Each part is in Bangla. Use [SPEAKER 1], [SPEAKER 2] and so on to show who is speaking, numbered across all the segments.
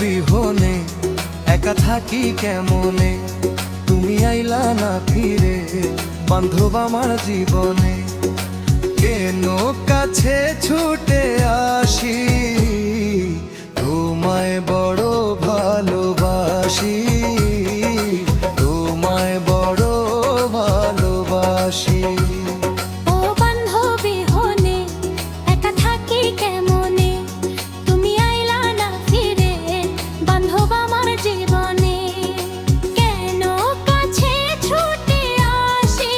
[SPEAKER 1] বিহনে একা থাকি কেমনে, তুমি আইলা না ফিরে বান্ধব আমার জীবনে। কেন কাছে ছুটে আসি, তোমায় বড় ভালোবাসি, তোমায় বড় ভালোবাসি।
[SPEAKER 2] ও বান্ধবী হনে একা থাকি কেমনে, তুমি আইলা না ফিরে বান্ধব আমার জীবনে। কেন কাছে ছুটে আসি,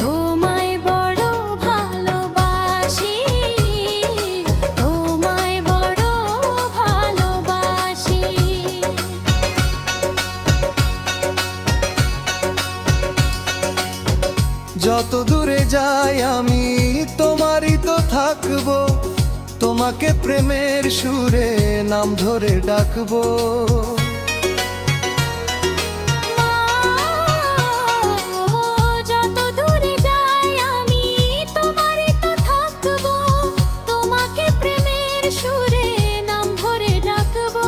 [SPEAKER 2] তোমায় বড় ভালোবাসি, তোমায় বড় ভালোবাসি।
[SPEAKER 1] যত দূরে যাই আমি তোমারই তো থাকবো, তোমাকে প্রেমের সুরে নাম ধরে ডাকবো।
[SPEAKER 2] যত দূরে যাই আমি তোমারই তো থাকবো, তোমাকে প্রেমের সুরে নাম ধরে ডাকবো।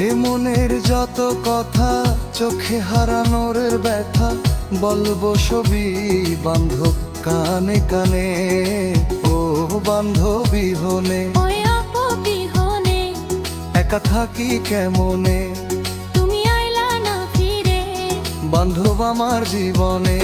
[SPEAKER 1] এ মনের যত কথা চোখে হারানোর ব্যথা, বলবো সবই বান্ধব কানে কানে। ও বান্ধবী হনে
[SPEAKER 2] ওই অপবিহনে
[SPEAKER 1] একা থাকি কেমনে,
[SPEAKER 2] তুমি আইলা না ফিরে
[SPEAKER 1] বান্ধব আমার জীবনে।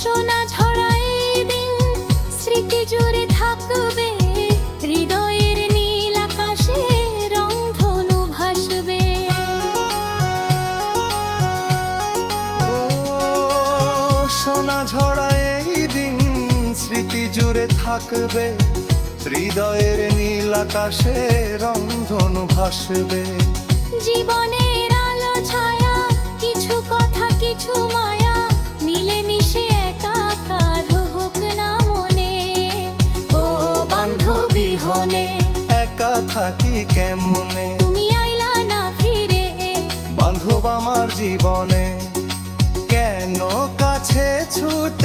[SPEAKER 2] সোনা ঝরাই দিন স্মৃতি জুড়ে থাকবে, হৃদয়ের নীল আকাশে রংধনু ভাসবে।
[SPEAKER 1] ও সোনা ঝরা এই দিন স্মৃতি জুড়ে থাকবে, হৃদয়ের নীল আকাশে রংধনু ভাসবে।
[SPEAKER 2] জীবনের আলো ছায়া কিছু কথা কিছু মায়া, মিলে মিশে একাকার হোক না মনে। ও বান্ধবী হনে
[SPEAKER 1] একা থাকি কেমনে,
[SPEAKER 2] তুমি আইলা না ফিরে
[SPEAKER 1] বান্ধব আমার জীবনে। কেন কাছে ছুটে